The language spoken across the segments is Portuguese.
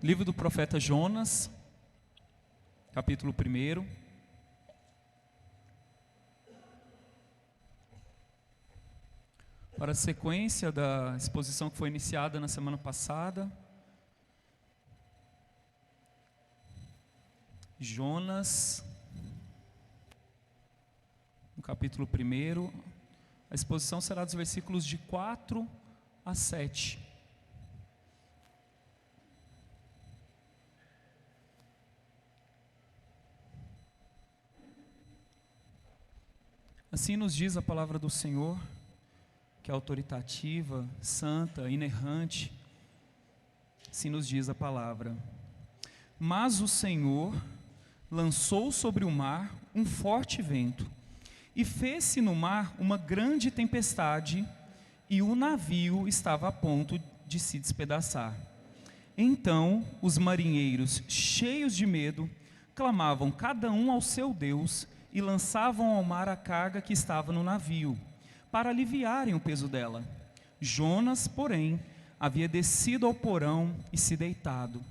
Livro do profeta Jonas, capítulo 1. Para a sequência da exposição que foi iniciada na semana passada, Jonas, no capítulo 1, a exposição será dos versículos de 4 a 7. Assim nos diz a palavra do Senhor, que é autoritativa, santa, inerrante. Assim nos diz a palavra. Mas o Senhor lançou sobre o mar um forte vento, e fez-se no mar uma grande tempestade, e o navio estava a ponto de se despedaçar. Então os marinheiros, cheios de medo, clamavam cada um ao seu Deus, e lançavam ao mar a carga que estava no navio, para aliviarem o peso dela. Jonas, porém, havia descido ao porão e se deitado,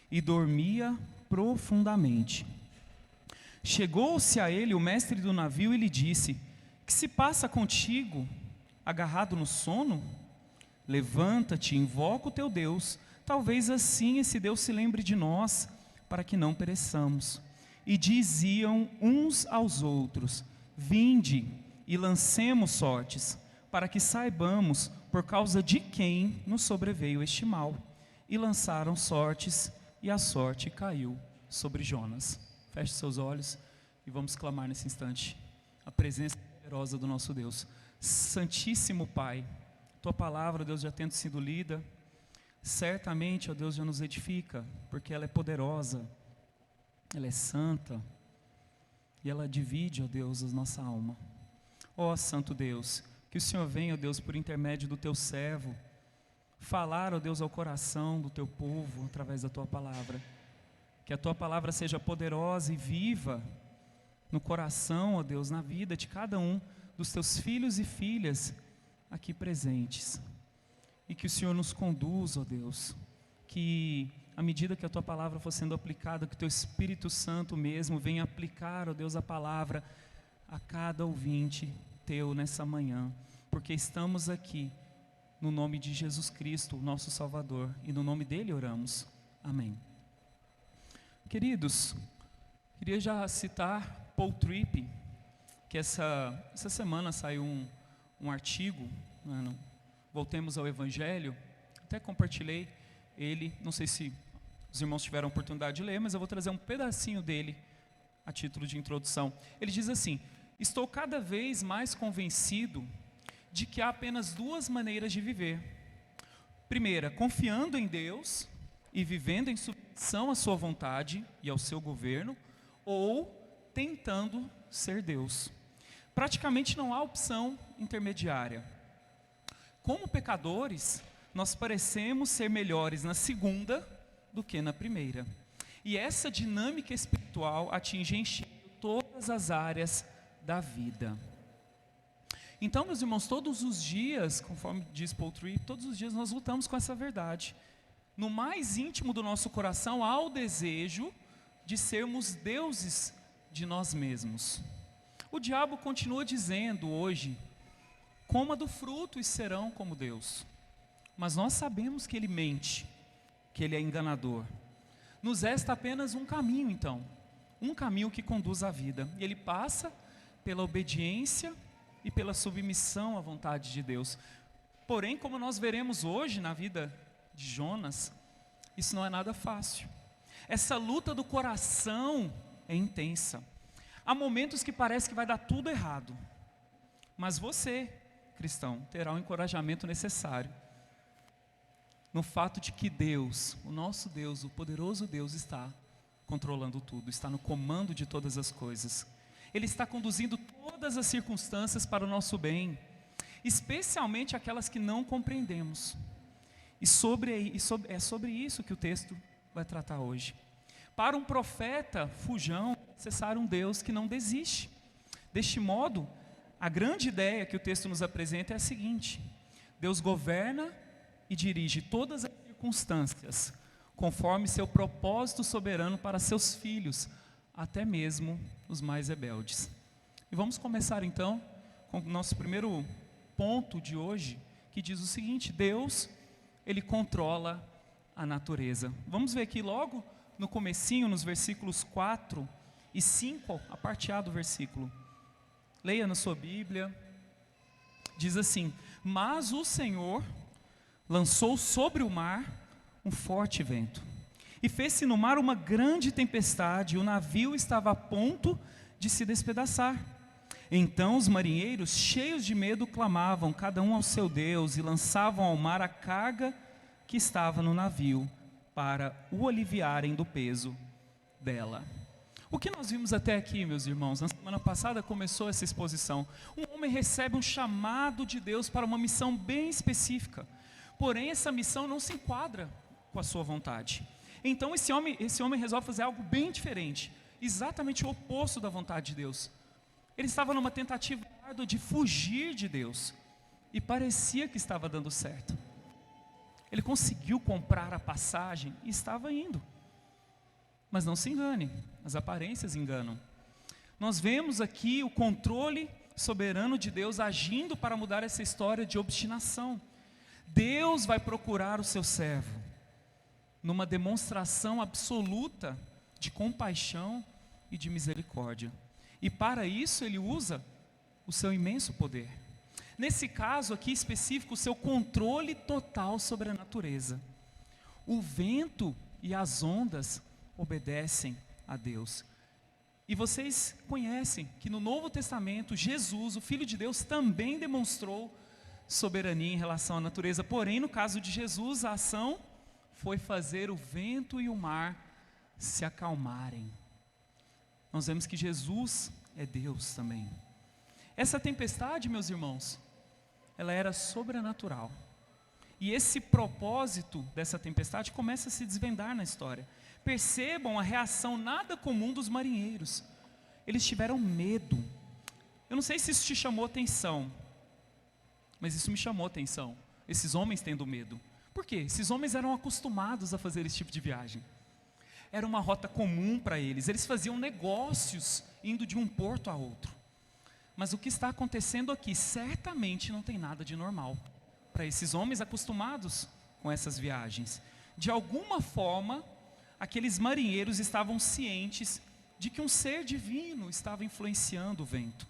e dormia profundamente. Chegou-se a ele o mestre do navio e lhe disse: que se passa contigo, agarrado no sono? Levanta-te, invoca o teu Deus, talvez assim esse Deus se lembre de nós, para que não pereçamos. E diziam uns aos outros: vinde e lancemos sortes, para que saibamos por causa de quem nos sobreveio este mal. E lançaram sortes, e a sorte caiu sobre Jonas. Feche seus olhos e vamos clamar nesse instante a presença poderosa do nosso Deus. Santíssimo Pai, Tua palavra, Deus, já tendo sido lida, certamente, ó Deus, já nos edifica, porque ela é poderosa, ela é santa, e ela divide, ó Deus, a nossa alma. Ó Santo Deus, que o Senhor venha, ó Deus, por intermédio do Teu servo, falar, ó Deus, ao coração do Teu povo, através da Tua palavra. Que a Tua palavra seja poderosa e viva no coração, ó Deus, na vida de cada um dos Teus filhos e filhas aqui presentes. E que o Senhor nos conduza, ó Deus, que à medida que a Tua palavra for sendo aplicada, que o Teu Espírito Santo mesmo venha aplicar, ó Deus, a palavra a cada ouvinte Teu nessa manhã, porque estamos aqui no nome de Jesus Cristo, nosso Salvador, e no nome dEle oramos. Amém. Queridos, queria já citar Paul Tripp, que essa semana saiu um artigo, Voltemos ao Evangelho, até compartilhei ele, não sei se os irmãos tiveram a oportunidade de ler, mas eu vou trazer um pedacinho dele a título de introdução. Ele diz assim: estou cada vez mais convencido de que há apenas duas maneiras de viver. Primeira, confiando em Deus e vivendo em submissão à sua vontade e ao seu governo, ou tentando ser Deus. Praticamente não há opção intermediária. Como pecadores, nós parecemos ser melhores na segunda do que na primeira. E essa dinâmica espiritual atinge em cheio todas as áreas da vida. Então, meus irmãos, todos os dias, conforme diz Paul Tripp, todos os dias nós lutamos com essa verdade. No mais íntimo do nosso coração há o desejo de sermos deuses de nós mesmos. O diabo continua dizendo hoje: coma do fruto e serão como Deus. Mas nós sabemos que ele mente, que ele é enganador. Nos resta apenas um caminho então, um caminho que conduz à vida. E ele passa pela obediência e pela submissão à vontade de Deus. Porém, como nós veremos hoje na vida de Jonas, isso não é nada fácil. Essa luta do coração é intensa. Há momentos que parece que vai dar tudo errado. Mas você, cristão, terá o encorajamento necessário no fato de que Deus, o nosso Deus, o poderoso Deus, está controlando tudo, está no comando de todas as coisas. Ele está conduzindo todas as circunstâncias para o nosso bem, especialmente aquelas que não compreendemos. E é sobre isso que o texto vai tratar hoje. Para um profeta fujão, é necessário um Deus que não desiste. Deste modo, a grande ideia que o texto nos apresenta é a seguinte: Deus governa e dirige todas as circunstâncias conforme seu propósito soberano para seus filhos, até mesmo os mais rebeldes. E vamos começar então com o nosso primeiro ponto de hoje, que diz o seguinte: Deus, Ele controla a natureza. Vamos ver aqui logo no comecinho, nos versículos 4 e 5, a parte A do versículo. Leia na sua Bíblia. Diz assim: mas o Senhor lançou sobre o mar um forte vento, e fez-se no mar uma grande tempestade, e o navio estava a ponto de se despedaçar. Então os marinheiros, cheios de medo, clamavam, cada um ao seu Deus, e lançavam ao mar a carga que estava no navio, para o aliviarem do peso dela. O que nós vimos até aqui, meus irmãos? Na semana passada começou essa exposição. Um homem recebe um chamado de Deus para uma missão bem específica. Porém, essa missão não se enquadra com a sua vontade. Então esse homem resolve fazer algo bem diferente, exatamente o oposto da vontade de Deus. Ele estava numa tentativa árdua de fugir de Deus, e parecia que estava dando certo. Ele conseguiu comprar a passagem e estava indo. Mas não se engane, as aparências enganam. Nós vemos aqui o controle soberano de Deus agindo para mudar essa história de obstinação. Deus vai procurar o seu servo numa demonstração absoluta de compaixão e de misericórdia. E para isso Ele usa o seu imenso poder. Nesse caso aqui específico, o seu controle total sobre a natureza. O vento e as ondas obedecem a Deus. E vocês conhecem que no Novo Testamento, Jesus, o Filho de Deus, também demonstrou soberania em relação à natureza. Porém, no caso de Jesus, a ação foi fazer o vento e o mar se acalmarem. Nós vemos que Jesus é Deus também. Essa tempestade, meus irmãos, ela era sobrenatural. E esse propósito dessa tempestade começa a se desvendar na história. Percebam a reação nada comum dos marinheiros. Eles tiveram medo. Eu não sei se isso te chamou atenção, mas isso me chamou atenção. Esses homens tendo medo. Por quê? Esses homens eram acostumados a fazer esse tipo de viagem. Era uma rota comum para eles. Eles faziam negócios indo de um porto a outro. Mas o que está acontecendo aqui certamente não tem nada de normal para esses homens acostumados com essas viagens. De alguma forma, aqueles marinheiros estavam cientes de que um ser divino estava influenciando o vento.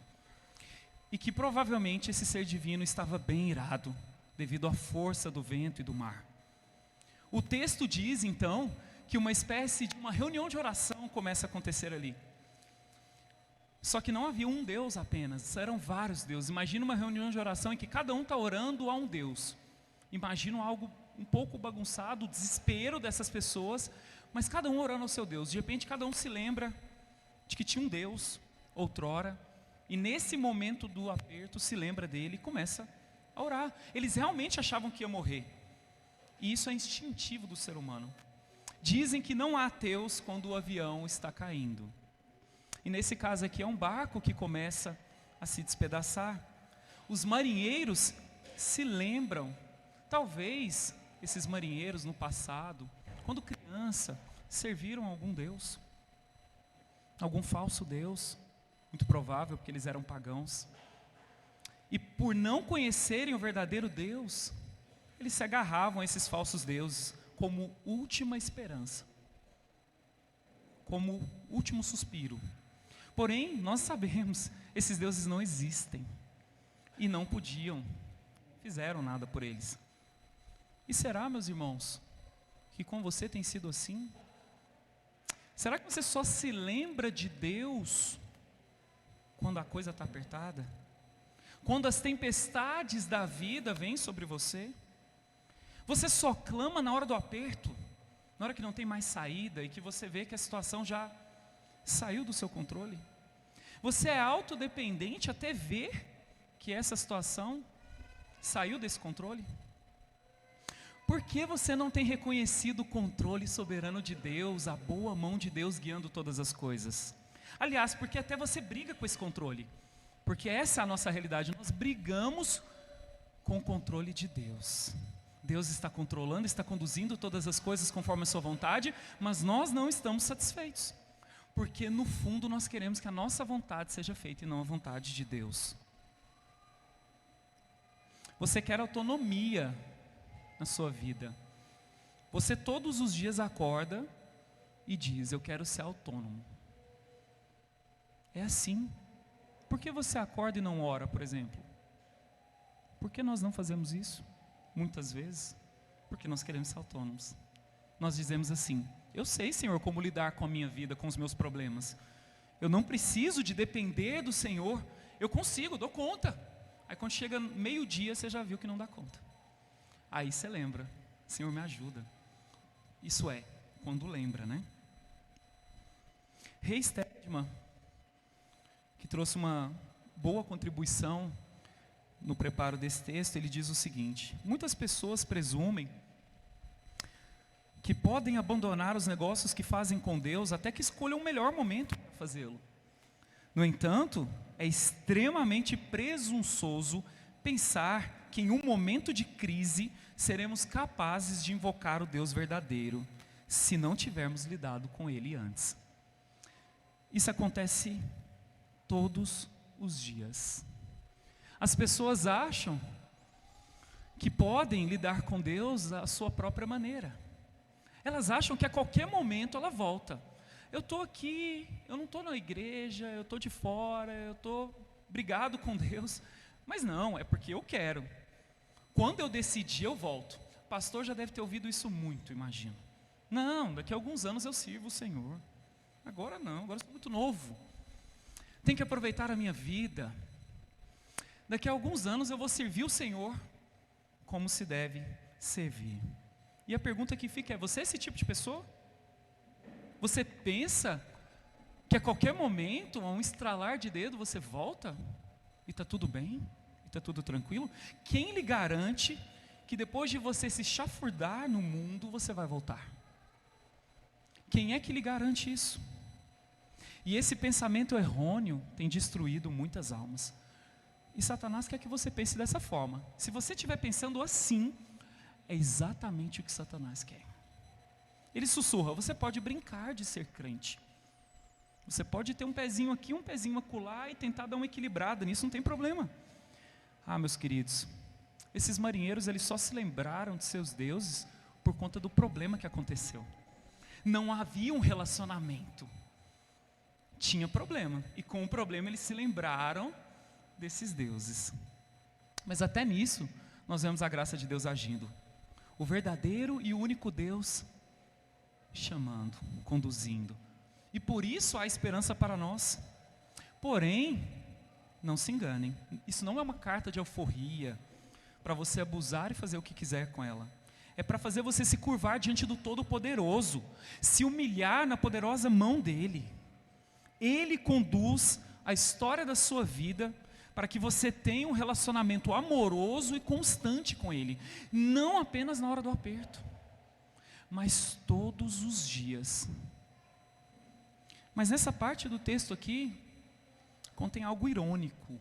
E que provavelmente esse ser divino estava bem irado, devido à força do vento e do mar. O texto diz então que uma espécie de uma reunião de oração começa a acontecer ali. Só que não havia um Deus apenas, eram vários deuses. Imagina uma reunião de oração em que cada um está orando a um Deus. Imagina algo um pouco bagunçado, o desespero dessas pessoas, mas cada um orando ao seu Deus. De repente cada um se lembra de que tinha um Deus, outrora, e nesse momento do aperto se lembra dele e começa a orar. Eles realmente achavam que ia morrer. E isso é instintivo do ser humano. Dizem que não há ateus quando o avião está caindo. E nesse caso aqui é um barco que começa a se despedaçar. Os marinheiros se lembram, talvez esses marinheiros no passado, quando criança, serviram a algum deus, algum falso deus, muito provável porque eles eram pagãos. E por não conhecerem o verdadeiro Deus, eles se agarravam a esses falsos deuses como última esperança, como último suspiro. Porém, nós sabemos, esses deuses não existem e não podiam, fizeram nada por eles. E será, meus irmãos, que com você tem sido assim? Será que você só se lembra de Deus quando a coisa está apertada? Quando as tempestades da vida vêm sobre você? Você só clama na hora do aperto, na hora que não tem mais saída e que você vê que a situação já saiu do seu controle? Você é autodependente até ver que essa situação saiu desse controle? Por que você não tem reconhecido o controle soberano de Deus, a boa mão de Deus guiando todas as coisas? Aliás, porque até você briga com esse controle. Porque essa é a nossa realidade, nós brigamos com o controle de Deus. Deus está controlando, está conduzindo todas as coisas conforme a sua vontade, mas nós não estamos satisfeitos, porque no fundo nós queremos que a nossa vontade seja feita e não a vontade de Deus. Você quer autonomia na sua vida. Você todos os dias acorda e diz: eu quero ser autônomo. É assim. Por que você acorda e não ora, por exemplo? Por que nós não fazemos isso? Muitas vezes, porque nós queremos ser autônomos. Nós dizemos assim: eu sei, Senhor, como lidar com a minha vida, com os meus problemas. Eu não preciso de depender do Senhor. Eu consigo, dou conta. Aí quando chega meio-dia, você já viu que não dá conta. Aí você lembra: Senhor, me ajuda. Isso é, quando lembra, né? Rei Stedman, que trouxe uma boa contribuição no preparo desse texto, ele diz o seguinte: muitas pessoas presumem que podem abandonar os negócios que fazem com Deus até que escolham o melhor momento para fazê-lo. No entanto, é extremamente presunçoso pensar que em um momento de crise seremos capazes de invocar o Deus verdadeiro, se não tivermos lidado com Ele antes. Isso acontece todos os dias. As pessoas acham que podem lidar com Deus à sua própria maneira. Elas acham que a qualquer momento ela volta. Eu estou aqui, eu não estou na igreja, eu estou de fora, eu estou brigado com Deus. Mas não, é porque eu quero. Quando eu decidir, eu volto. O pastor já deve ter ouvido isso muito, imagino. Não, daqui a alguns anos eu sirvo o Senhor. Agora não, agora eu estou muito novo. Tenho que aproveitar a minha vida. Daqui a alguns anos eu vou servir o Senhor como se deve servir. E a pergunta que fica é: você é esse tipo de pessoa? Você pensa que a qualquer momento, a um estralar de dedo, você volta e está tudo bem? E está tudo tranquilo? Quem lhe garante que depois de você se chafurdar no mundo, você vai voltar? Quem é que lhe garante isso? E esse pensamento errôneo tem destruído muitas almas. E Satanás quer que você pense dessa forma. Se você estiver pensando assim, é exatamente o que Satanás quer. Ele sussurra: você pode brincar de ser crente. Você pode ter um pezinho aqui, um pezinho acolá e tentar dar uma equilibrada nisso, não tem problema. Ah, meus queridos, esses marinheiros, eles só se lembraram de seus deuses por conta do problema que aconteceu. Não havia um relacionamento. Tinha problema. E com o problema eles se lembraram desses deuses. Mas até nisso, nós vemos a graça de Deus agindo. O verdadeiro e único Deus chamando, conduzindo. E por isso há esperança para nós. Porém, não se enganem, isso não é uma carta de alforria para você abusar e fazer o que quiser com ela. É para fazer você se curvar diante do Todo-Poderoso, se humilhar na poderosa mão dEle. Ele conduz a história da sua vida para que você tenha um relacionamento amoroso e constante com Ele, não apenas na hora do aperto, mas todos os dias. Mas nessa parte do texto aqui, contém algo irônico.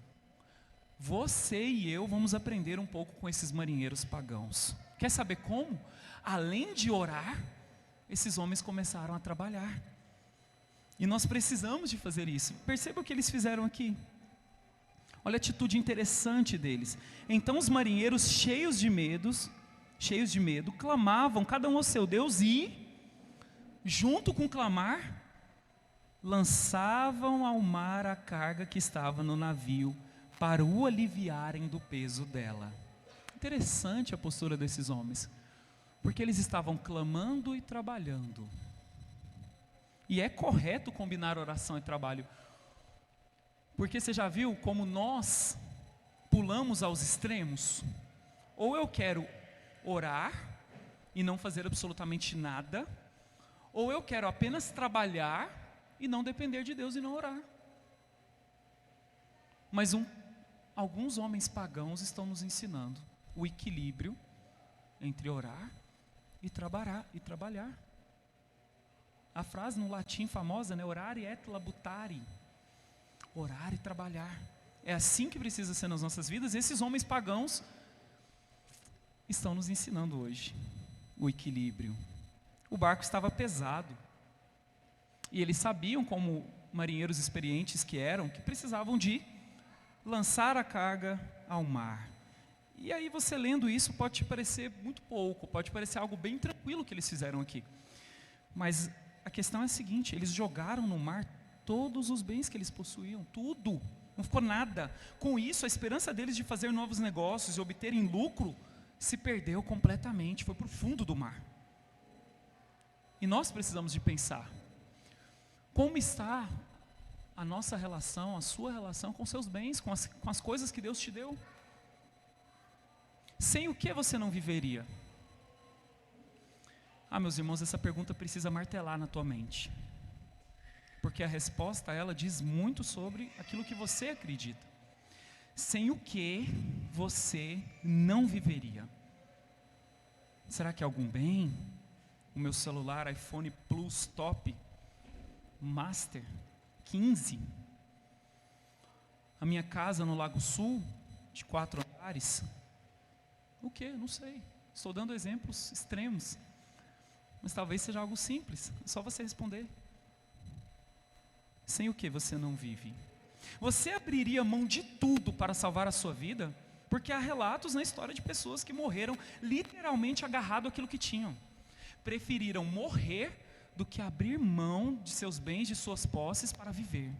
Você e eu vamos aprender um pouco com esses marinheiros pagãos. Quer saber como? Além de orar, esses homens começaram a trabalhar. E nós precisamos de fazer isso. Perceba o que eles fizeram aqui. Olha a atitude interessante deles. Então os marinheiros, cheios de medo, clamavam cada um ao seu Deus e, junto com o clamar, lançavam ao mar a carga que estava no navio para o aliviarem do peso dela. Interessante a postura desses homens, porque eles estavam clamando e trabalhando. E é correto combinar oração e trabalho, porque você já viu como nós pulamos aos extremos? Ou eu quero orar e não fazer absolutamente nada, ou eu quero apenas trabalhar e não depender de Deus e não orar. Mas alguns homens pagãos estão nos ensinando o equilíbrio entre orar e trabalhar. A frase no latim famosa, né? Orare et labutare. Orar e trabalhar. É assim que precisa ser nas nossas vidas. Esses homens pagãos estão nos ensinando hoje o equilíbrio. O barco estava pesado. E eles sabiam, como marinheiros experientes que eram, que precisavam de lançar a carga ao mar. E aí você lendo isso pode te parecer muito pouco, pode parecer algo bem tranquilo que eles fizeram aqui. Mas a questão é a seguinte, eles jogaram no mar todos os bens que eles possuíam, tudo, não ficou nada. Com isso, a esperança deles de fazer novos negócios e obterem lucro se perdeu completamente, foi para o fundo do mar. E nós precisamos de pensar, como está a nossa relação, a sua relação com seus bens, com as coisas que Deus te deu? Sem o que você não viveria? Meus irmãos, essa pergunta precisa martelar na tua mente. Porque a resposta, ela diz muito sobre aquilo que você acredita. Sem o que você não viveria? Será que é algum bem? O meu celular iPhone Plus Top Master 15? A minha casa no Lago Sul, de 4 andares? O quê? Não sei. Estou dando exemplos extremos. Mas talvez seja algo simples. É só você responder. Sem o que você não vive? Você abriria mão de tudo para salvar a sua vida? Porque há relatos na história de pessoas que morreram literalmente agarrado àquilo que tinham. Preferiram morrer do que abrir mão de seus bens, de suas posses para viver.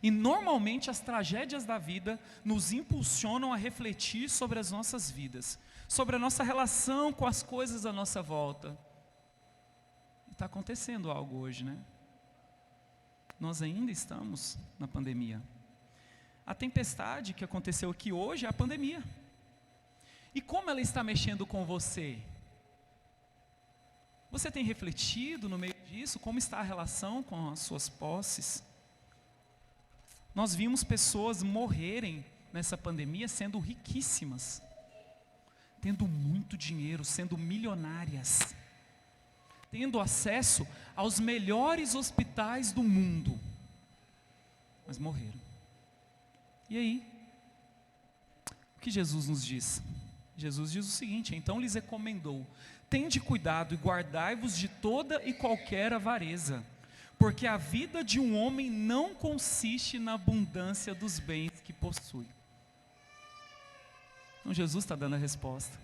E normalmente as tragédias da vida nos impulsionam a refletir sobre as nossas vidas, sobre a nossa relação com as coisas à nossa volta. E está acontecendo algo hoje, né? Nós ainda estamos na pandemia. A tempestade que aconteceu aqui hoje é a pandemia. E como ela está mexendo com você? Você tem refletido no meio disso? Como está a relação com as suas posses? Nós vimos pessoas morrerem nessa pandemia sendo riquíssimas, tendo muito dinheiro, sendo milionárias, tendo acesso aos melhores hospitais do mundo, mas morreram. E aí? O que Jesus nos diz? Jesus diz o seguinte: então lhes recomendou: tende cuidado e guardai-vos de toda e qualquer avareza, porque a vida de um homem não consiste na abundância dos bens que possui. Então Jesus está dando a resposta.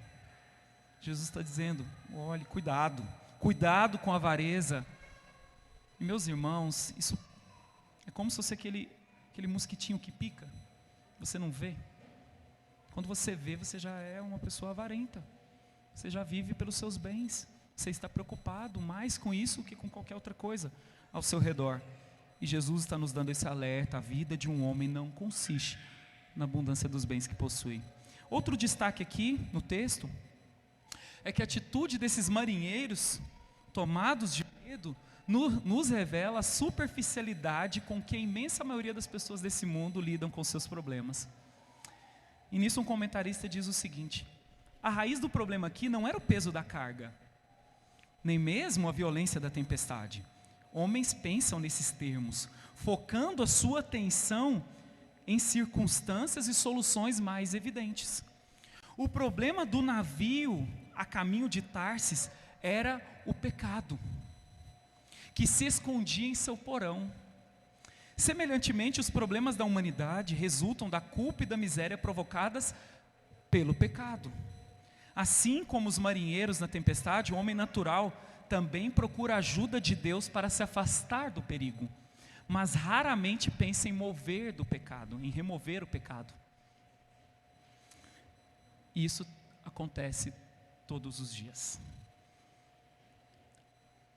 Jesus está dizendo: olhe, cuidado com a avareza. E meus irmãos, isso é como se fosse aquele mosquitinho que pica, você não vê. Quando você vê, você já é uma pessoa avarenta, você já vive pelos seus bens, você está preocupado mais com isso que com qualquer outra coisa ao seu redor. E Jesus está nos dando esse alerta: a vida de um homem não consiste na abundância dos bens que possui. Outro destaque aqui no texto é que a atitude desses marinheiros, tomados de medo, nos revela a superficialidade com que a imensa maioria das pessoas desse mundo lidam com seus problemas. E nisso um comentarista diz o seguinte: a raiz do problema aqui não era o peso da carga, nem mesmo a violência da tempestade. Homens pensam nesses termos, focando a sua atenção em circunstâncias e soluções mais evidentes. O problema do navio a caminho de Tarsis era o pecado, que se escondia em seu porão. Semelhantemente, os problemas da humanidade resultam da culpa e da miséria provocadas pelo pecado. Assim como os marinheiros na tempestade, o homem natural também procura a ajuda de Deus para se afastar do perigo, mas raramente pensa em mover do pecado, em remover o pecado. E isso acontece todos os dias.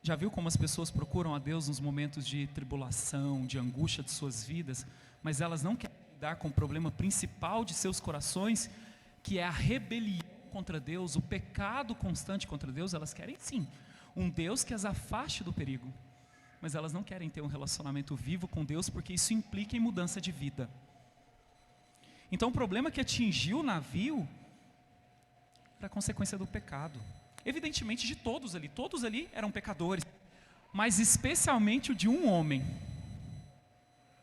Já viu como as pessoas procuram a Deus nos momentos de tribulação, de angústia de suas vidas, mas elas não querem lidar com o problema principal de seus corações, que é a rebelião contra Deus, o pecado constante contra Deus? Elas querem sim um Deus que as afaste do perigo, mas elas não querem ter um relacionamento vivo com Deus, porque isso implica em mudança de vida. Então o problema que atingiu o navio era consequência do pecado. Evidentemente de todos ali eram pecadores, mas especialmente o de um homem,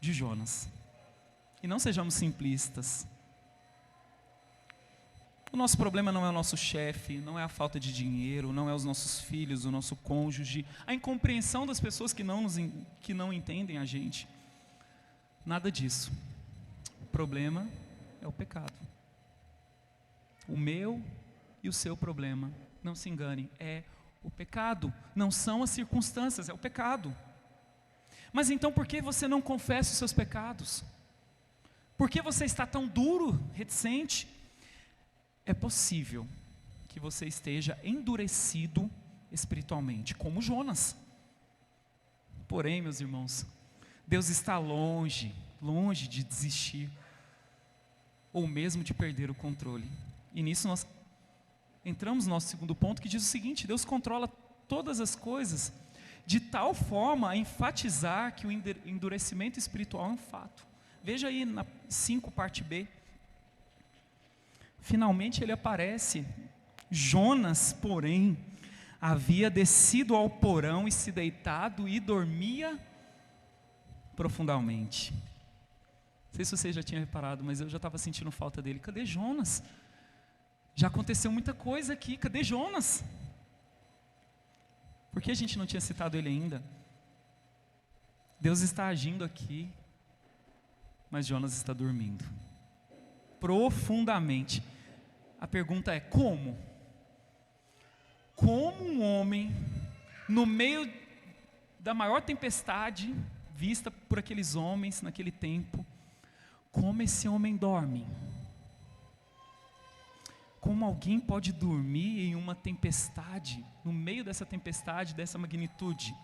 de Jonas. E não sejamos simplistas. O nosso problema não é o nosso chefe, não é a falta de dinheiro, não é os nossos filhos, o nosso cônjuge, a incompreensão das pessoas que não entendem a gente. Nada disso. O problema é o pecado. O meu e o seu problema, não se engane, é o pecado. Não são as circunstâncias, é o pecado. Mas então por que você não confessa os seus pecados? Por que você está tão duro, reticente? É possível que você esteja endurecido espiritualmente, como Jonas. Porém, meus irmãos, Deus está longe de desistir, ou mesmo de perder o controle. E nisso nós entramos no nosso segundo ponto, que diz o seguinte: Deus controla todas as coisas, de tal forma a enfatizar que o endurecimento espiritual é um fato. Veja aí na 5, parte B. Finalmente ele aparece. Jonas, porém, havia descido ao porão e se deitado e dormia profundamente. Não sei se você já tinha reparado, mas eu já estava sentindo falta dele. Cadê Jonas? Já aconteceu muita coisa aqui, cadê Jonas? Por que a gente não tinha citado ele ainda? Deus está agindo aqui, mas Jonas está dormindo profundamente. A pergunta é: como? Como um homem, no meio da maior tempestade vista por aqueles homens naquele tempo, como esse homem dorme? Como alguém pode dormir em uma tempestade, no meio dessa tempestade, dessa magnitude?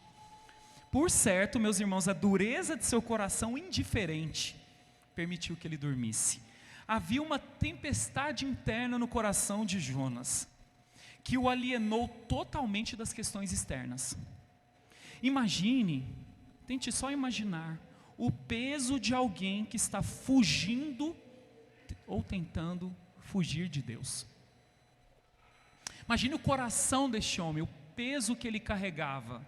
Por certo, meus irmãos, a dureza de seu coração indiferente permitiu que ele dormisse. Havia uma tempestade interna no coração de Jonas, que o alienou totalmente das questões externas. Imagine, tente só imaginar, o peso de alguém que está fugindo ou tentando fugir de Deus. Imagine o coração deste homem, o peso que ele carregava.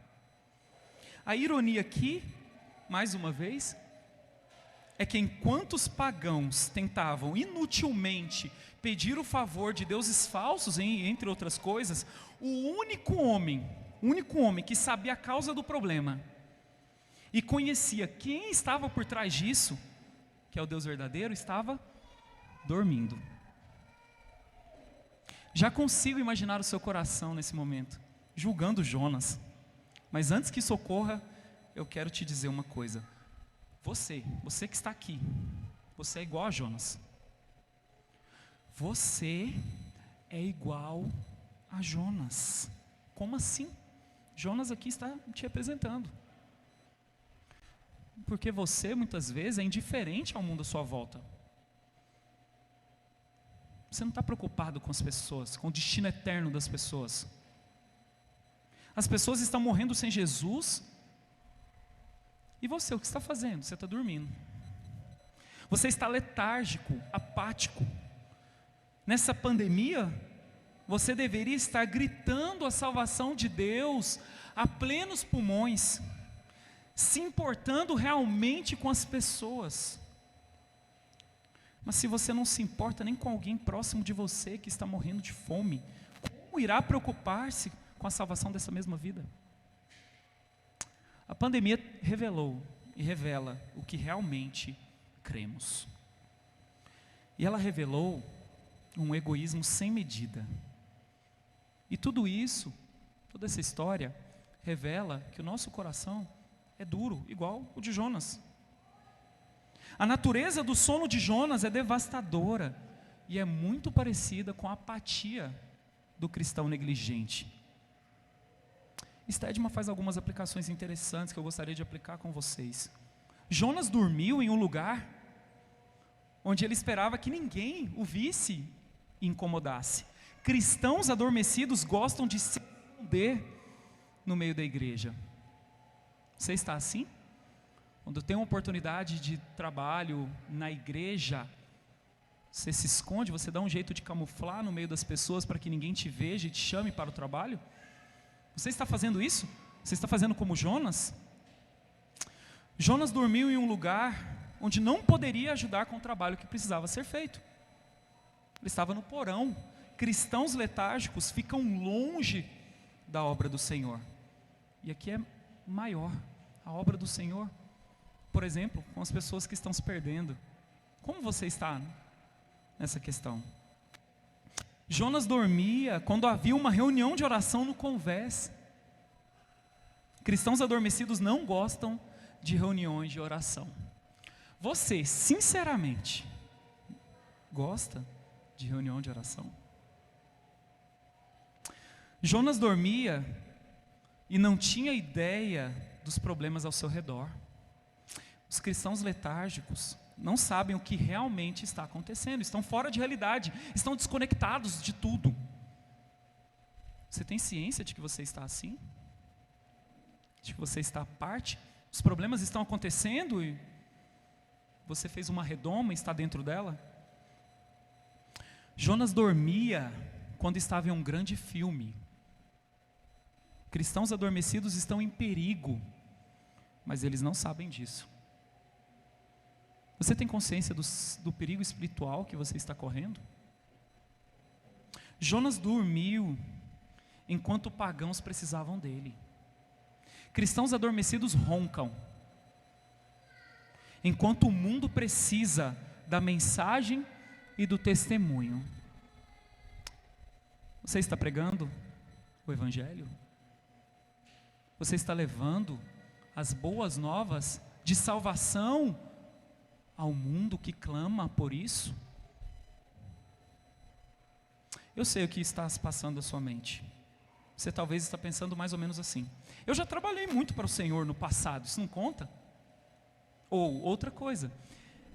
A ironia aqui, mais uma vez, é que enquanto os pagãos tentavam inutilmente pedir o favor de deuses falsos, entre outras coisas, o único homem que sabia a causa do problema e conhecia quem estava por trás disso, que é o Deus verdadeiro, estava dormindo. Já consigo imaginar o seu coração nesse momento, julgando Jonas. Mas antes que isso ocorra, eu quero te dizer uma coisa. Você que está aqui, você é igual a Jonas. Você é igual a Jonas. Como assim? Jonas aqui está te representando. Porque você, muitas vezes, é indiferente ao mundo à sua volta. Você não está preocupado com as pessoas, com o destino eterno das pessoas. As pessoas estão morrendo sem Jesus. E você, o que está fazendo? Você está dormindo. Você está letárgico, apático. Nessa pandemia, você deveria estar gritando a salvação de Deus a plenos pulmões, se importando realmente com as pessoas. Mas se você não se importa nem com alguém próximo de você que está morrendo de fome, como irá preocupar-se com a salvação dessa mesma vida? A pandemia revelou e revela o que realmente cremos. E ela revelou um egoísmo sem medida. E tudo isso, toda essa história, revela que o nosso coração é duro, igual o de Jonas. A natureza do sono de Jonas é devastadora e é muito parecida com a apatia do cristão negligente. Stedman faz algumas aplicações interessantes que eu gostaria de aplicar com vocês. Jonas dormiu em um lugar onde ele esperava que ninguém o visse e incomodasse. Cristãos adormecidos gostam de se esconder no meio da igreja. Você está assim? Quando tem uma oportunidade de trabalho na igreja, você se esconde, você dá um jeito de camuflar no meio das pessoas para que ninguém te veja e te chame para o trabalho? Você está fazendo isso? Você está fazendo como Jonas? Jonas dormiu em um lugar onde não poderia ajudar com o trabalho que precisava ser feito. Ele estava no porão, cristãos letárgicos ficam longe da obra do Senhor. E aqui é maior, a obra do Senhor. Por exemplo, com as pessoas que estão se perdendo. Como você está nessa questão? Jonas dormia quando havia uma reunião de oração no convés. Cristãos adormecidos não gostam de reuniões de oração. Você, sinceramente, gosta de reunião de oração? Jonas dormia e não tinha ideia dos problemas ao seu redor. Os cristãos letárgicos não sabem o que realmente está acontecendo, estão fora de realidade, estão desconectados de tudo. Você tem ciência de que você está assim? De que você está à parte? Os problemas estão acontecendo e você fez uma redoma e está dentro dela? Jonas dormia quando estava em um grande filme. Cristãos adormecidos estão em perigo, mas eles não sabem disso. Você tem consciência do perigo espiritual que você está correndo? Jonas dormiu enquanto pagãos precisavam dele. Cristãos adormecidos roncam enquanto o mundo precisa da mensagem e do testemunho. Você está pregando o Evangelho? Você está levando as boas novas de salvação ao mundo que clama por isso? Eu sei o que está se passando na sua mente. Você talvez está pensando mais ou menos assim: eu já trabalhei muito para o Senhor no passado, isso não conta? Ou outra coisa: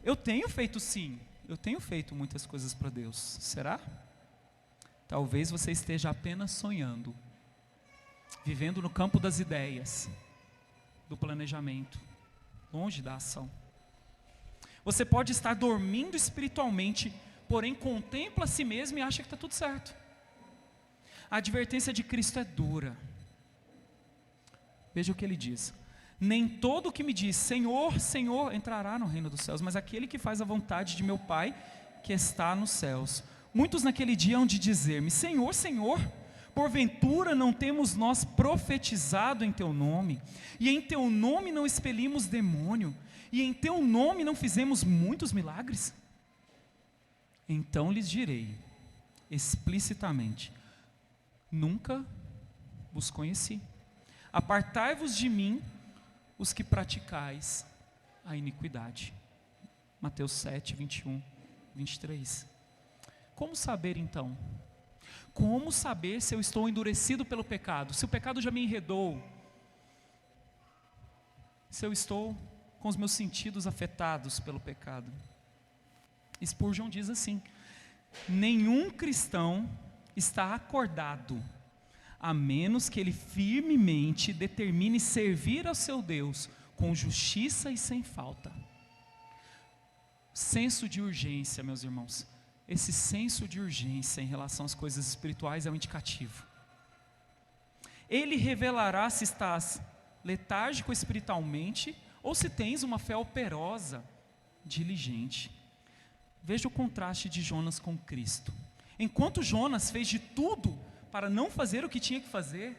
eu tenho feito sim, eu tenho feito muitas coisas para Deus. Será? Talvez você esteja apenas sonhando, vivendo no campo das ideias, do planejamento, longe da ação. Você pode estar dormindo espiritualmente, porém contempla a si mesmo e acha que está tudo certo. A advertência de Cristo é dura. Veja o que ele diz: nem todo o que me diz Senhor, Senhor entrará no reino dos céus, mas aquele que faz a vontade de meu Pai que está nos céus. Muitos naquele dia hão de dizer-me: Senhor, Senhor, porventura não temos nós profetizado em teu nome, e em teu nome não expelimos demônio, e em teu nome não fizemos muitos milagres? Então lhes direi explicitamente: nunca vos conheci. Apartai-vos de mim, os que praticais a iniquidade. Mateus 7, 21, 23. Como saber então? Como saber se eu estou endurecido pelo pecado? Se o pecado já me enredou? Se eu estou com os meus sentidos afetados pelo pecado? Spurgeon diz assim: nenhum cristão está acordado, a menos que ele firmemente determine servir ao seu Deus com justiça e sem falta. Senso de urgência, meus irmãos. Esse senso de urgência em relação às coisas espirituais é um indicativo. Ele revelará se estás letárgico espiritualmente ou se tens uma fé operosa, diligente. Veja o contraste de Jonas com Cristo. Enquanto Jonas fez de tudo para não fazer o que tinha que fazer,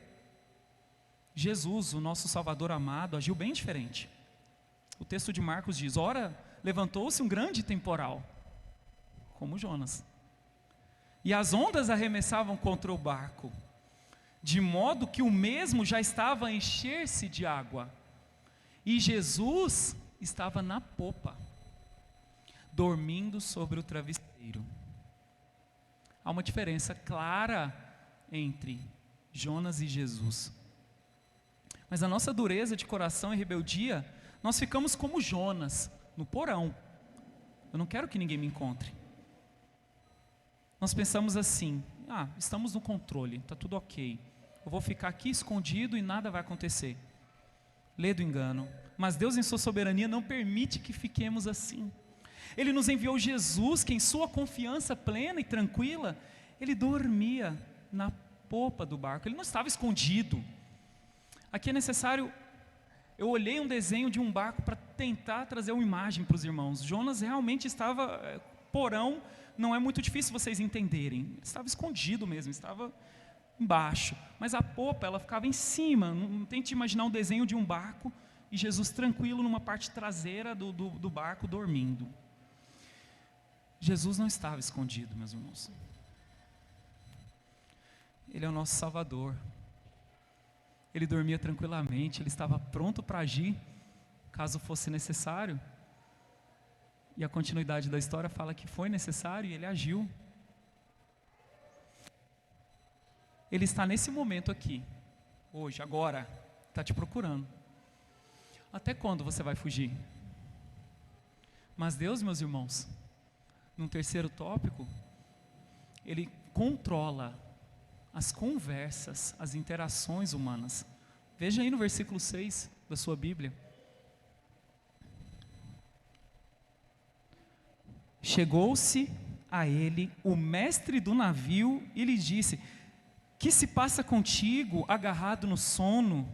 Jesus, o nosso Salvador amado, agiu bem diferente. O texto de Marcos diz: ora, levantou-se um grande temporal, como Jonas, e as ondas arremessavam contra o barco, de modo que o mesmo já estava a encher-se de água, e Jesus estava na popa, dormindo sobre o travesseiro. Há uma diferença clara entre Jonas e Jesus. Mas a nossa dureza de coração e rebeldia, nós ficamos como Jonas, no porão. Eu não quero que ninguém me encontre. Nós pensamos assim: estamos no controle, está tudo ok. Eu vou ficar aqui escondido e nada vai acontecer. Lê do engano. Mas Deus, em sua soberania, não permite que fiquemos assim. Ele nos enviou Jesus, que em sua confiança plena e tranquila, ele dormia na popa do barco. Ele não estava escondido. Aqui é necessário... Eu olhei um desenho de um barco para tentar trazer uma imagem para os irmãos. Jonas realmente estava porão não é muito difícil vocês entenderem. Ele estava escondido mesmo, estava embaixo. Mas a popa, ela ficava em cima. Não tente imaginar um desenho de um barco e Jesus tranquilo numa parte traseira do barco dormindo. Jesus não estava escondido, meus irmãos. Ele é o nosso Salvador. Ele dormia tranquilamente, ele estava pronto para agir, caso fosse necessário. E a continuidade da história fala que foi necessário e ele agiu. Ele está nesse momento aqui, hoje, agora, está te procurando. Até quando você vai fugir? Mas Deus, meus irmãos, num terceiro tópico, Ele controla as conversas, as interações humanas. Veja aí no versículo 6 da sua Bíblia. Chegou-se a ele o mestre do navio e lhe disse: que se passa contigo, agarrado no sono?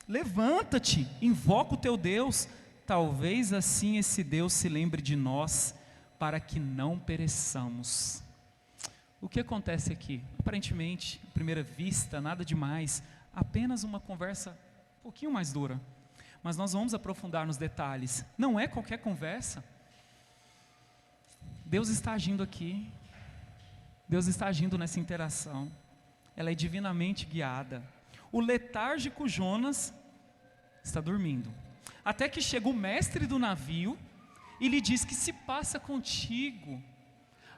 Levanta-te, invoca o teu Deus, talvez assim esse Deus se lembre de nós, para que não pereçamos. O que acontece aqui? Aparentemente, à primeira vista, nada demais, apenas uma conversa um pouquinho mais dura. Mas nós vamos aprofundar nos detalhes. Não é qualquer conversa. Deus está agindo aqui. Deus está agindo nessa interação. Ela é divinamente guiada. O letárgico Jonas está dormindo. Até que chega o mestre do navio e lhe diz: que se passa contigo,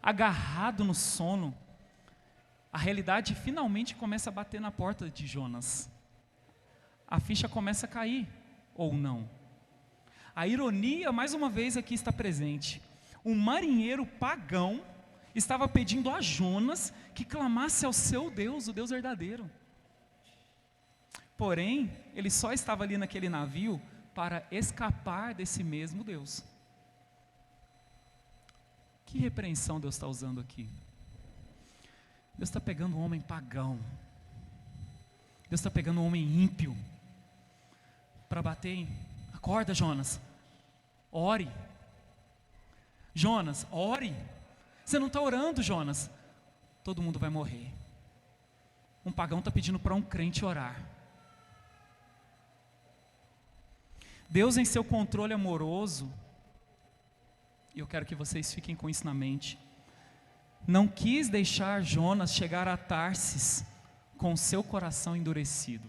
agarrado no sono. A realidade finalmente começa a bater na porta de Jonas. A ficha começa a cair, ou não. A ironia, mais uma vez, aqui está presente. Um marinheiro pagão estava pedindo a Jonas que clamasse ao seu Deus, o Deus verdadeiro. Porém, ele só estava ali naquele navio para escapar desse mesmo Deus. Que repreensão Deus está usando aqui? Deus está pegando um homem pagão. Deus está pegando um homem ímpio para bater em... Acorda, Jonas. Ore. Jonas, ore. Você não está orando, Jonas. Todo mundo vai morrer. Um pagão está pedindo para um crente orar. Deus, em seu controle amoroso, e eu quero que vocês fiquem com isso na mente, não quis deixar Jonas chegar a Tarsis com seu coração endurecido.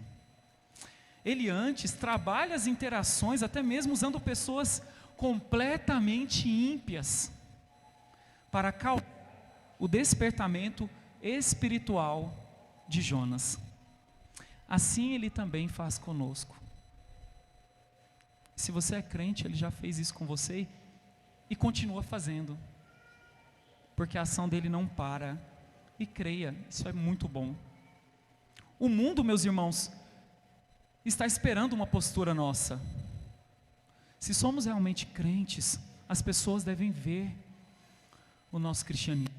Ele antes trabalha as interações, até mesmo usando pessoas completamente ímpias, para causar o despertamento espiritual de Jonas. Assim Ele também faz conosco. Se você é crente, Ele já fez isso com você e continua fazendo, porque a ação dele não para. E creia, isso é muito bom. O mundo, meus irmãos, está esperando uma postura nossa. Se somos realmente crentes, as pessoas devem ver o nosso cristianismo.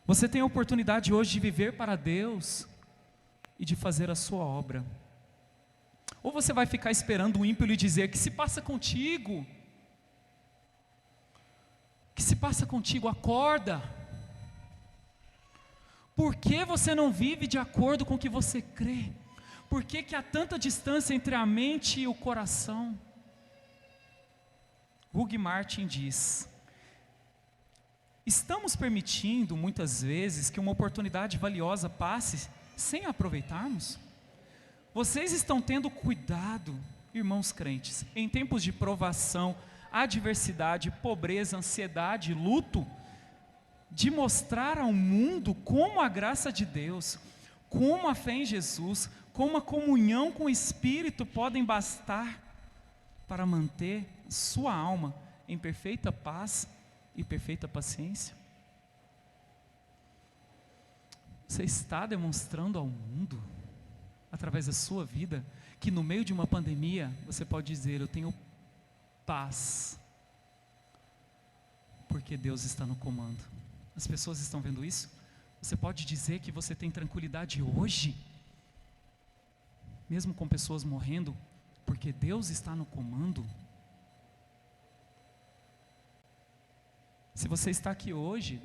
Você tem a oportunidade hoje de viver para Deus e de fazer a sua obra. Ou você vai ficar esperando o ímpio lhe dizer: que se passa contigo? Que se passa contigo? Acorda. Por que você não vive de acordo com o que você crê? Por que há tanta distância entre a mente e o coração? Hugh Martin diz: estamos permitindo muitas vezes que uma oportunidade valiosa passe sem aproveitarmos? Vocês estão tendo cuidado, irmãos crentes, em tempos de provação, adversidade, pobreza, ansiedade, luto, de mostrar ao mundo como a graça de Deus, como a fé em Jesus, como a comunhão com o Espírito podem bastar para manter sua alma em perfeita paz e perfeita paciência? Você está demonstrando ao mundo, através da sua vida, que no meio de uma pandemia, você pode dizer: eu tenho paz, porque Deus está no comando. As pessoas estão vendo isso? Você pode dizer que você tem tranquilidade hoje, mesmo com pessoas morrendo, porque Deus está no comando? Se você está aqui hoje,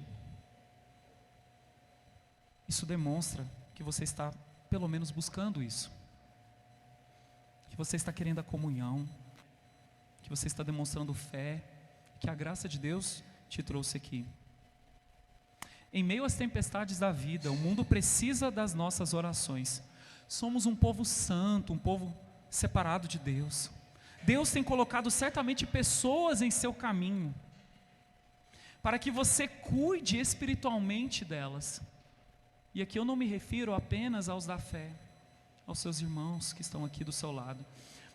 isso demonstra que você está pelo menos buscando isso, que você está querendo a comunhão, que você está demonstrando fé, que a graça de Deus te trouxe aqui. Em meio às tempestades da vida, o mundo precisa das nossas orações. Somos um povo santo, um povo separado de Deus. Deus tem colocado certamente pessoas em seu caminho, para que você cuide espiritualmente delas. E aqui eu não me refiro apenas aos da fé, aos seus irmãos que estão aqui do seu lado,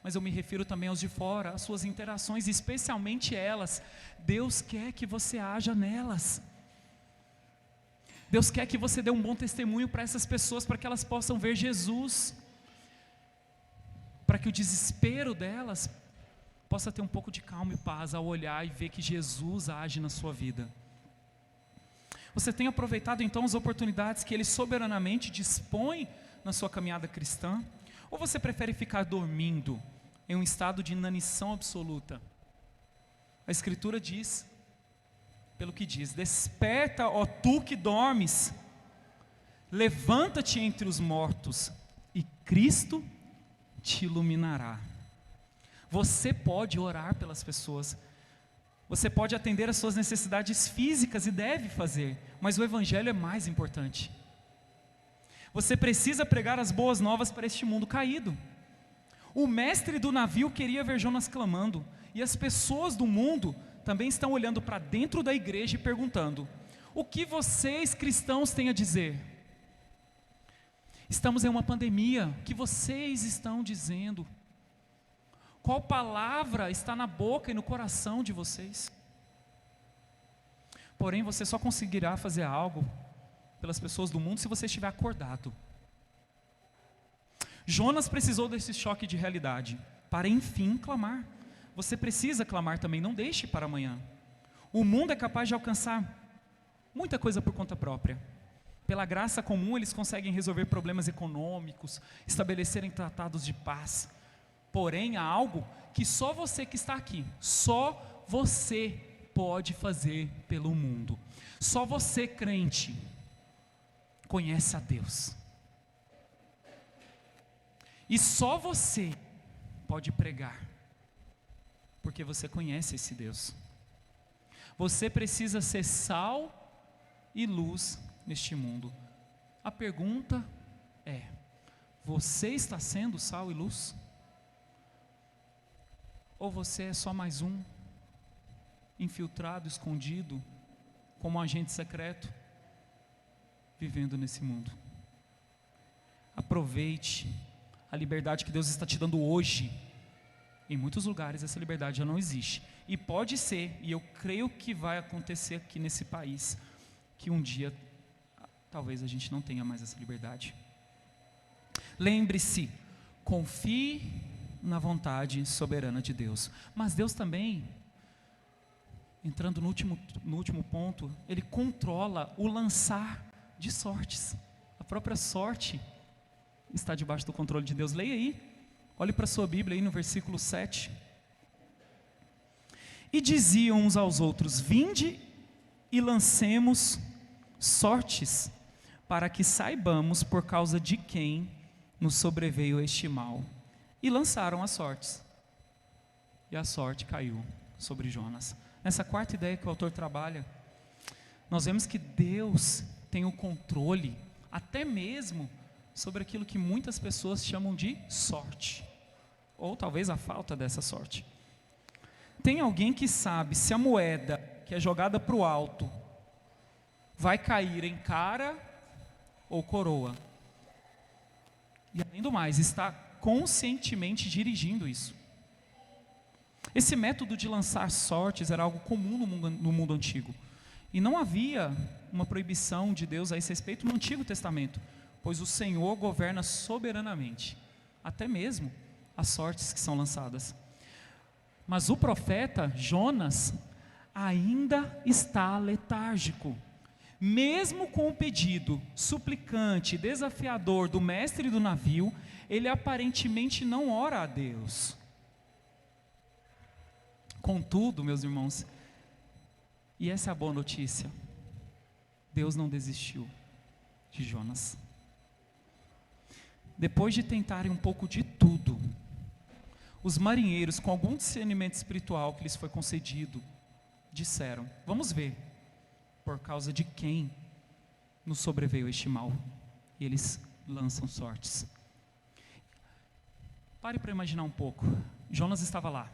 mas eu me refiro também aos de fora, às suas interações, especialmente elas. Deus quer que você haja nelas. Deus quer que você dê um bom testemunho para essas pessoas, para que elas possam ver Jesus, para que o desespero delas possa ter um pouco de calma e paz ao olhar e ver que Jesus age na sua vida. Você tem aproveitado então as oportunidades que Ele soberanamente dispõe na sua caminhada cristã? Ou você prefere ficar dormindo em um estado de inanição absoluta? A Escritura diz, pelo que diz: desperta, ó tu que dormes, levanta-te entre os mortos, e Cristo te iluminará. Você pode orar pelas pessoas, você pode atender às suas necessidades físicas e deve fazer, mas o Evangelho é mais importante. Você precisa pregar as boas novas para este mundo caído. O mestre do navio queria ver Jonas clamando, e as pessoas do mundo também estão olhando para dentro da igreja e perguntando: o que vocês cristãos têm a dizer? Estamos em uma pandemia, o que vocês estão dizendo? Qual palavra está na boca e no coração de vocês? Porém, você só conseguirá fazer algo pelas pessoas do mundo se você estiver acordado. Jonas precisou desse choque de realidade para enfim clamar. Você precisa clamar também, não deixe para amanhã. O mundo é capaz de alcançar muita coisa por conta própria. Pela graça comum eles conseguem resolver problemas econômicos, estabelecerem tratados de paz. Porém, há algo que só você que está aqui, só você pode fazer pelo mundo. Só você, crente, conhece a Deus. E só você pode pregar, porque você conhece esse Deus. Você precisa ser sal e luz neste mundo. A pergunta é: você está sendo sal e luz? Ou você é só mais um, infiltrado, escondido, como um agente secreto, vivendo nesse mundo? Aproveite a liberdade que Deus está te dando hoje. Em muitos lugares essa liberdade já não existe. E pode ser, e eu creio que vai acontecer aqui nesse país, que um dia talvez a gente não tenha mais essa liberdade. Lembre-se, confie na vontade soberana de Deus. Mas Deus também, entrando no último ponto, Ele controla o lançar de sortes. A própria sorte está debaixo do controle de Deus. Leia aí, olhe para a sua Bíblia aí no versículo 7. E diziam uns aos outros: vinde e lancemos sortes, para que saibamos por causa de quem nos sobreveio este mal. E lançaram as sortes, e a sorte caiu sobre Jonas. Nessa quarta ideia que o autor trabalha, nós vemos que Deus tem o controle, até mesmo sobre aquilo que muitas pessoas chamam de sorte, ou talvez a falta dessa sorte. Tem alguém que sabe se a moeda que é jogada para o alto vai cair em cara ou coroa? E além do mais, está conscientemente dirigindo isso. Esse método de lançar sortes era algo comum no mundo antigo. E não havia uma proibição de Deus a esse respeito no Antigo Testamento, pois o Senhor governa soberanamente, até mesmo as sortes que são lançadas. Mas o profeta Jonas ainda está letárgico. Mesmo com o pedido suplicante, desafiador do mestre do navio, ele aparentemente não ora a Deus. Contudo, meus irmãos, E essa é a boa notícia. Deus não desistiu de Jonas. Depois de tentarem um pouco de tudo, os marinheiros, com algum discernimento espiritual que lhes foi concedido, disseram: vamos ver por causa de quem nos sobreveio este mal. E eles lançam sortes. Pare para imaginar um pouco. Jonas estava lá,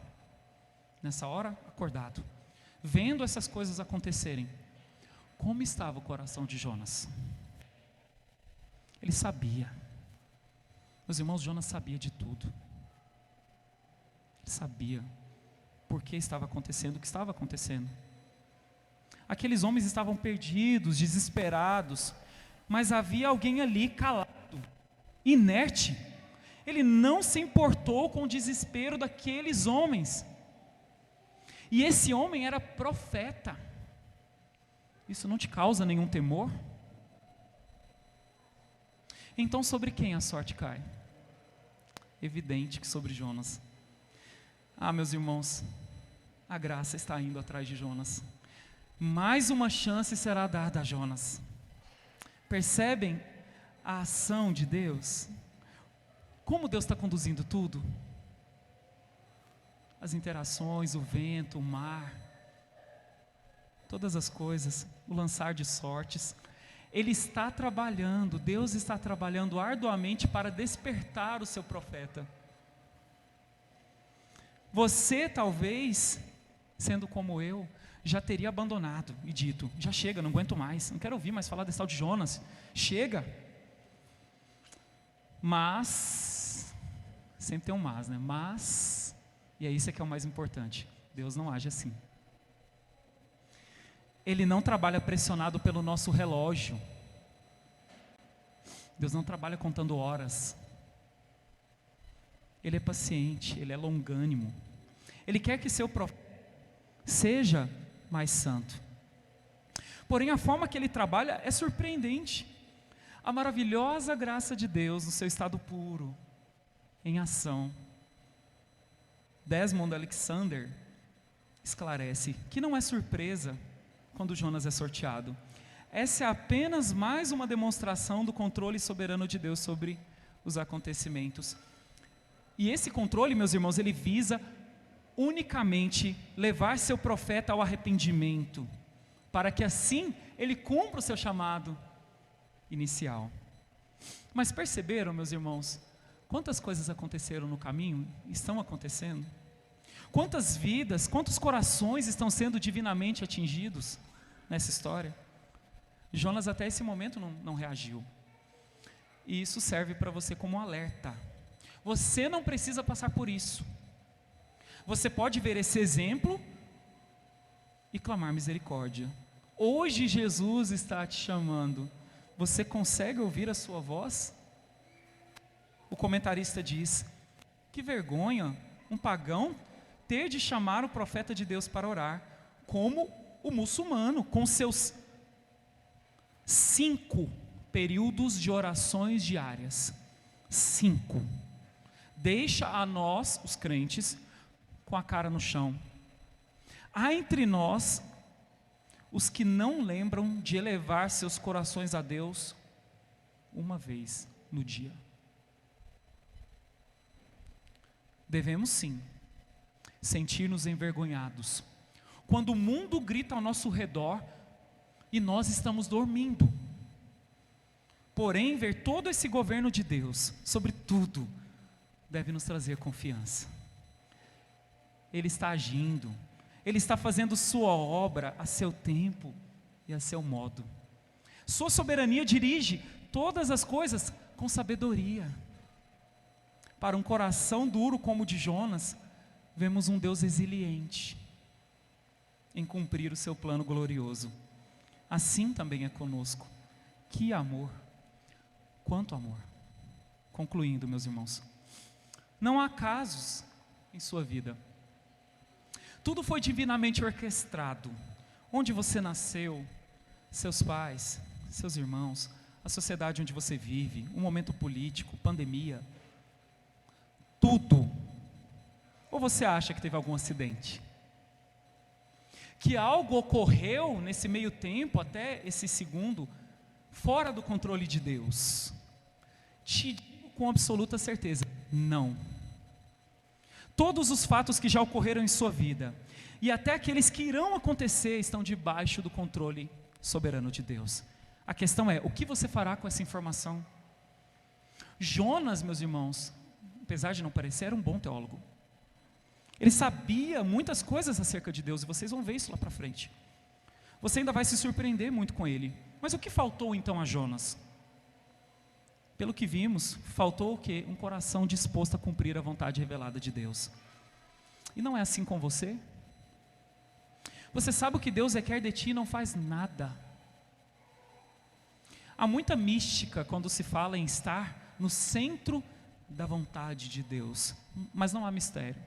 nessa hora, acordado, vendo essas coisas acontecerem. Como estava o coração de Jonas? Ele sabia. Meus irmãos, Jonas sabia de tudo. Ele sabia por que estava acontecendo o que estava acontecendo. Aqueles homens estavam perdidos, desesperados, mas havia alguém ali calado, inerte. Ele não se importou com o desespero daqueles homens. E esse homem era profeta. Isso não te causa nenhum temor? Então sobre quem a sorte cai? Evidente que sobre Jonas. Ah, meus irmãos, a graça está indo atrás de Jonas. Mais uma chance será dada a Jonas. Percebem a ação de Deus? Como Deus está conduzindo tudo? As interações, o vento, o mar, todas as coisas, o lançar de sortes. Ele está trabalhando, Deus está trabalhando arduamente para despertar o seu profeta. Você talvez, sendo como eu, já teria abandonado e dito: já chega, não aguento mais, não quero ouvir mais falar desse tal de Jonas, chega. Mas, sempre tem um mas, né? Mas, e é isso que é o mais importante, Deus não age assim. Ele não trabalha pressionado pelo nosso relógio. Deus não trabalha contando horas. Ele é paciente, Ele é longânimo. Ele quer que seu profeta seja mais santo. Porém, a forma que Ele trabalha é surpreendente. A maravilhosa graça de Deus no seu estado puro, em ação. Desmond Alexander esclarece que não é surpresa quando Jonas é sorteado. Essa é apenas mais uma demonstração do controle soberano de Deus sobre os acontecimentos. E esse controle, meus irmãos, ele visa unicamente levar seu profeta ao arrependimento, para que assim ele cumpra o seu chamado inicial. Mas perceberam, meus irmãos, quantas coisas aconteceram no caminho, estão acontecendo? Quantas vidas, quantos corações estão sendo divinamente atingidos nessa história? Jonas até esse momento não reagiu. E isso serve para você como um alerta. Você não precisa passar por isso. Você pode ver esse exemplo e clamar misericórdia. Hoje Jesus está te chamando. Você consegue ouvir a sua voz? O comentarista diz: que vergonha um pagão ter de chamar o profeta de Deus para orar, como o muçulmano, com seus 5 períodos de orações diárias. 5. Deixa a nós, os crentes, com a cara no chão. Há entre nós os que não lembram de elevar seus corações a Deus uma vez no dia. Devemos sim sentir-nos envergonhados quando o mundo grita ao nosso redor e nós estamos dormindo. Porém, ver todo esse governo de Deus sobre tudo deve nos trazer confiança. Ele está agindo, Ele está fazendo sua obra a seu tempo e a seu modo. Sua soberania dirige todas as coisas com sabedoria. Para um coração duro como o de Jonas, vemos um Deus resiliente em cumprir o seu plano glorioso. Assim também é conosco. Que amor, quanto amor. Concluindo, meus irmãos, não há casos em sua vida. Tudo foi divinamente orquestrado. Onde você nasceu, seus pais, seus irmãos, a sociedade onde você vive, um momento político, pandemia, tudo. Ou você acha que teve algum acidente? que algo ocorreu nesse meio tempo, até esse segundo, fora do controle de Deus? Te digo com absoluta certeza, não. Todos os fatos que já ocorreram em sua vida, e até aqueles que irão acontecer, estão debaixo do controle soberano de Deus. A questão é, o que você fará com essa informação? Jonas, meus irmãos, apesar de não parecer, era um bom teólogo. Ele sabia muitas coisas acerca de Deus, e vocês vão ver isso lá para frente. Você ainda vai se surpreender muito com ele. Mas o que faltou então a Jonas? Pelo que vimos, faltou o quê? Um coração disposto a cumprir a vontade revelada de Deus. E não é assim com você? Você sabe o que Deus requer de ti e não faz nada. Há muita mística quando se fala em estar no centro da vontade de Deus, mas não há mistério.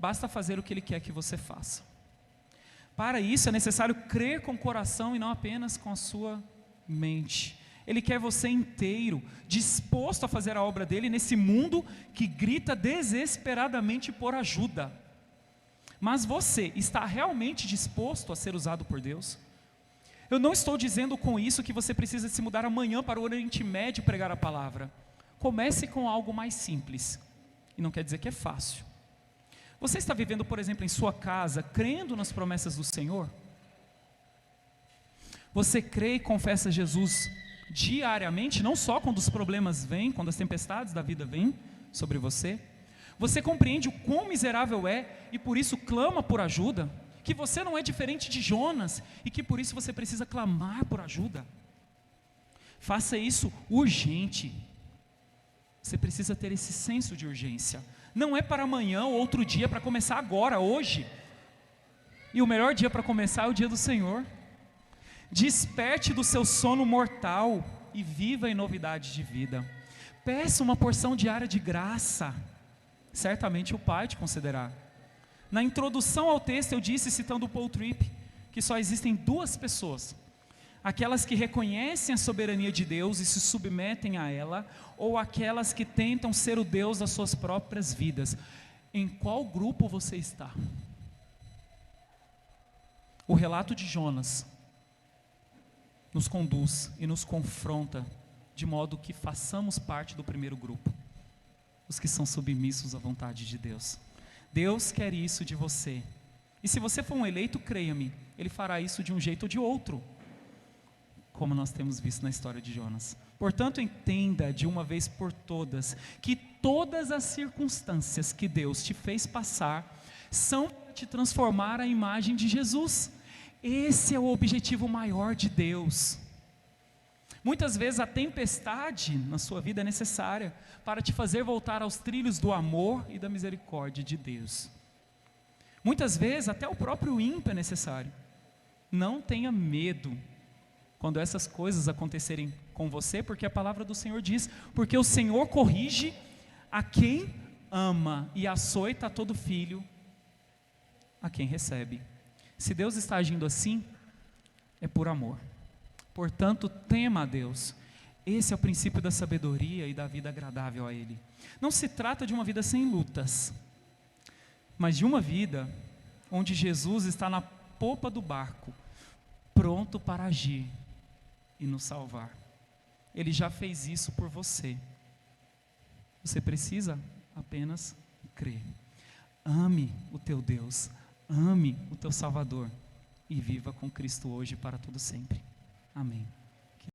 Basta fazer o que Ele quer que você faça. Para isso é necessário crer com o coração e não apenas com a sua mente. Ele quer você inteiro, disposto a fazer a obra dele nesse mundo que grita desesperadamente por ajuda. Mas você está realmente disposto a ser usado por Deus? Eu não estou dizendo com isso que você precisa se mudar amanhã para o Oriente Médio pregar a palavra. Comece com algo mais simples. E não quer dizer que é fácil. Você está vivendo, por exemplo, em sua casa, crendo nas promessas do Senhor? Você crê e confessa Jesus diariamente, não só quando os problemas vêm, quando as tempestades da vida vêm sobre você? Você compreende o quão miserável é e por isso clama por ajuda? Que você não é diferente de Jonas e que por isso você precisa clamar por ajuda? Faça isso urgente. Você precisa ter esse senso de urgência. Não é para amanhã ou outro dia, para começar agora, hoje. E o melhor dia para começar é o dia do Senhor. Desperte do seu sono mortal e viva em novidade de vida. Peça uma porção diária de graça. Certamente o Pai te concederá. Na introdução ao texto eu disse, citando o Paul Tripp, que só existem duas pessoas: aquelas que reconhecem a soberania de Deus e se submetem a ela, ou aquelas que tentam ser o Deus das suas próprias vidas. Em qual grupo você está? O relato de Jonas nos conduz e nos confronta de modo que façamos parte do primeiro grupo, os que são submissos à vontade de Deus. Deus quer isso de você, e se você for um eleito, creia-me, Ele fará isso de um jeito ou de outro, como nós temos visto na história de Jonas. Portanto, entenda de uma vez por todas, que todas as circunstâncias que Deus te fez passar, são para te transformar à imagem de Jesus. Esse é o objetivo maior de Deus. Muitas vezes a tempestade na sua vida é necessária para te fazer voltar aos trilhos do amor e da misericórdia de Deus. Muitas vezes até o próprio ímpio é necessário. Não tenha medo quando essas coisas acontecerem com você, porque a palavra do Senhor diz: porque o Senhor corrige a quem ama e açoita a todo filho a quem recebe. Se Deus está agindo assim, é por amor. Portanto, tema a Deus. Esse é o princípio da sabedoria e da vida agradável a Ele. Não se trata de uma vida sem lutas, mas de uma vida onde Jesus está na popa do barco, pronto para agir e nos salvar. Ele já fez isso por você. Você precisa apenas crer. Ame o teu Deus, ame o teu Salvador e viva com Cristo hoje para todo sempre. Amém.